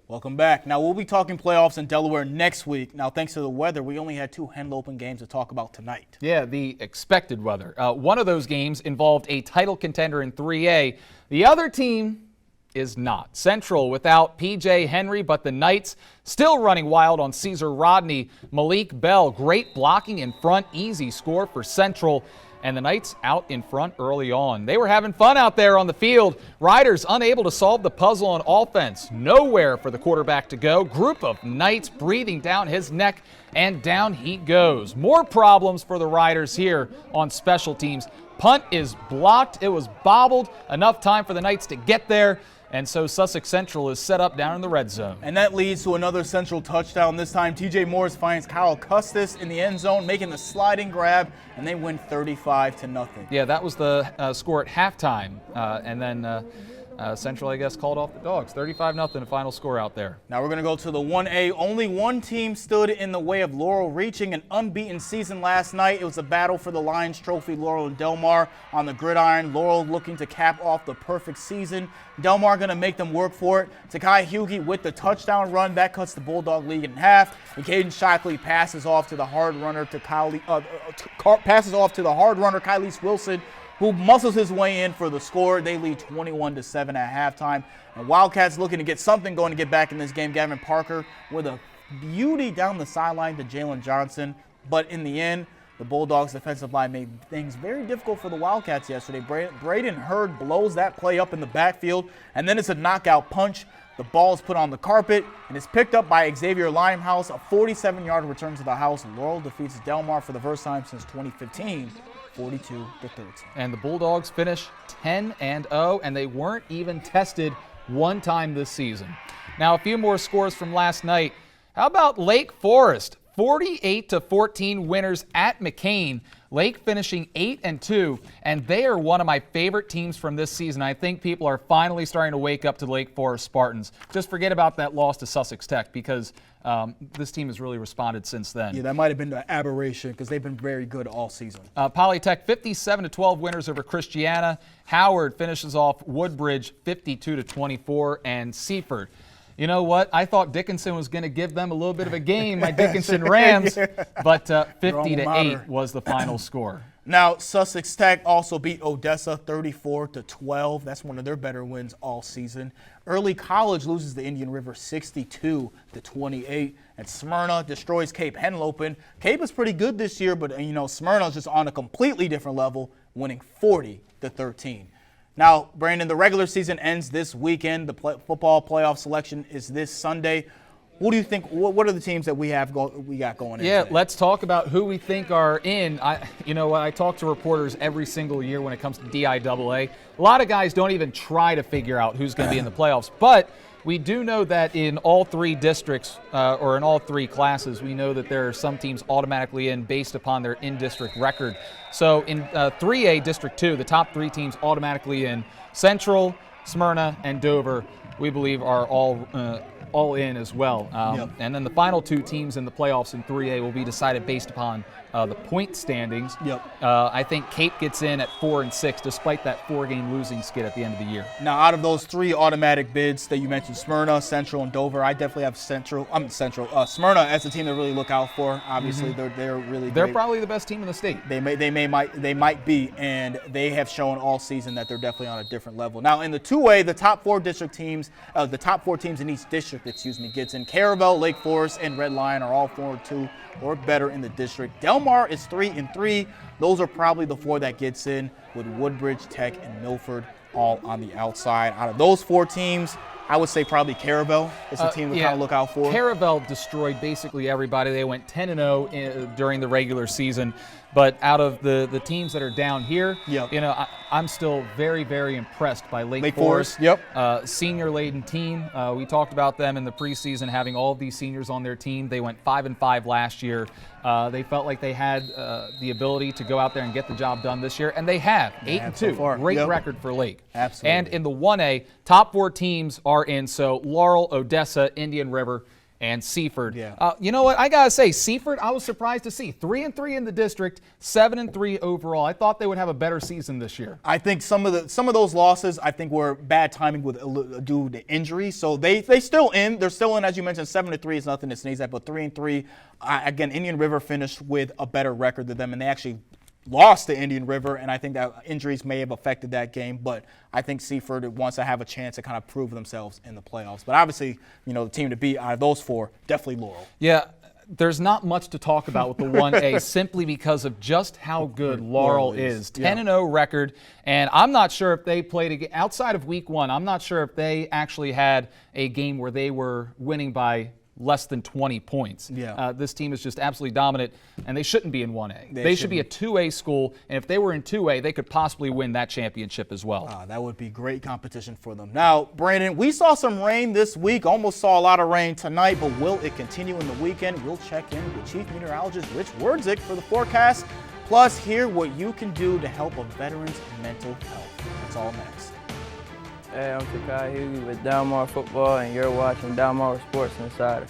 Welcome back. Now, we'll be talking playoffs in Delaware next week. Now, thanks to the weather, we only had 2 Henlopen games to talk about tonight. Yeah, the expected weather. One of those games involved a title contender in 3A. The other team is not. Central without P.J. Henry, but the Knights still running wild on Caesar Rodney. Malik Bell, great blocking in front, easy score for Central. And the Knights out in front early on. They were having fun out there on the field. Riders unable to solve the puzzle on offense. Nowhere for the quarterback to go. Group of Knights breathing down his neck, and down he goes. More problems for the Riders here on special teams. Punt is blocked. It was bobbled. Enough time for the Knights to get there. And so Sussex Central is set up down in the red zone. And that leads to another Central touchdown. This time, T.J. Morris finds Kyle Custis in the end zone, making the sliding grab, and they win 35-0. Yeah, that was the score at halftime. And then Central, I guess, called off the Dogs. 35-0, the final score out there. Now we're going to go to the 1A. Only one team stood in the way of Laurel reaching an unbeaten season last night. It was a battle for the Lions Trophy. Laurel and Delmar on the gridiron. Laurel looking to cap off the perfect season. Delmar going to make them work for it. Takai Hugie with the touchdown run. That cuts the Bulldog lead in half. And Caden Shockley passes off to the hard runner Kylese Wilson, who muscles his way in for the score. They lead 21-7 at halftime. And Wildcats looking to get something going to get back in this game. Gavin Parker with a beauty down the sideline to Jalen Johnson. But in the end, the Bulldogs' defensive line made things very difficult for the Wildcats yesterday. Braden Hurd blows that play up in the backfield, and then it's a knockout punch. The ball is put on the carpet, and it's picked up by Xavier Limehouse. A 47-yard return to the house. Laurel defeats Delmar for the first time since 2015. 42-13. And the Bulldogs finish 10-0, and they weren't even tested one time this season. Now, a few more scores from last night. How about Lake Forest? 48-14 winners at McCain. Lake finishing 8-2, and they are one of my favorite teams from this season. I think people are finally starting to wake up to the Lake Forest Spartans. Just forget about that loss to Sussex Tech, because this team has really responded since then. Yeah, that might have been an aberration because they've been very good all season. Polytech 57-12 winners over Christiana. Howard finishes off Woodbridge 52-24, and Seaford. You know what? I thought Dickinson was going to give them a little bit of a game, my Dickinson Rams, but 50-8 was the final score. Now, Sussex Tech also beat Odessa 34-12. That's one of their better wins all season. Early College loses to Indian River 62-28. And Smyrna destroys Cape Henlopen. Cape is pretty good this year, but Smyrna's just on a completely different level, winning 40-13. Now, Brandon, the regular season ends this weekend. The football playoff selection is this Sunday. What do you think? What are the teams that we got going in? Yeah, today? Let's talk about who we think are in. I talk to reporters every single year when it comes to DIAA. A lot of guys don't even try to figure out who's going to be in the playoffs, but we do know that in all 3 districts, or in all 3 classes, we know that there are some teams automatically in based upon their in-district record. So in 3A District 2, the top 3 teams automatically in. Central, Smyrna, and Dover, we believe, are all in as well. Yep. And then the final 2 teams in the playoffs in 3A will be decided based upon the point standings. Yep. I think Cape gets in at 4-6, despite that 4-game losing skid at the end of the year. Now, out of those 3 automatic bids that you mentioned, Smyrna, Central, and Dover, I definitely have Smyrna as the team to really look out for. Obviously, they're really They're great. probably the best team in the state. They might be, and they have shown all season that they're definitely on a different level. Now, in the 2A, the top 4 teams in each district, gets in. Caravel, Lake Forest, and Red Lion are all 4-2 or better in the district. Delmar is 3-3. Those are probably the 4 that gets in, with Woodbridge, Tech, and Milford all on the outside. Out of those 4 teams, I would say probably Caravel is the team to kind of look out for. Caravel destroyed basically everybody. They went 10-0 during the regular season. But out of the teams that are down here, I'm still very, very impressed by Lake Forest. Yep. Senior-laden team. We talked about them in the preseason, having all of these seniors on their team. They went 5-5 last year. They felt like they had the ability to go out there and get the job done this year, and they have. 8-2. So Great record for Lake. Absolutely. And in the 1A, top 4 teams are in. So Laurel, Odessa, Indian River, and Seaford. Yeah. You know what? I got to say, Seaford, I was surprised to see 3-3 in the district, 7-3 overall. I thought they would have a better season this year. I think some of those losses I think were bad timing due to injury. So they're still in, as you mentioned. 7-3 is nothing to sneeze at, but 3-3. Again, Indian River finished with a better record than them, and they actually lost to Indian River, and I think that injuries may have affected that game. But I think Seaford wants to have a chance to kind of prove themselves in the playoffs. But obviously, the team to beat out of those four, definitely Laurel. Yeah. There's not much to talk about with the 1A simply because of just how good Laurel is. 10-0 record, and I'm not sure if they played outside of week 1. I'm not sure if they actually had a game where they were winning by less than 20 points. Yeah. This team is just absolutely dominant, and they shouldn't be in 1A. They should be a 2A school, and if they were in 2A, they could possibly win that championship as well. That would be great competition for them. Now, Brandon, we saw some rain this week, almost saw a lot of rain tonight, but will it continue in the weekend? We'll check in with Chief Meteorologist Rich Wardzik for the forecast, plus hear what you can do to help a veteran's mental health. That's all next. Hey, I'm Takai Hughie with Delmarva Football, and you're watching Delmarva Sports Insider.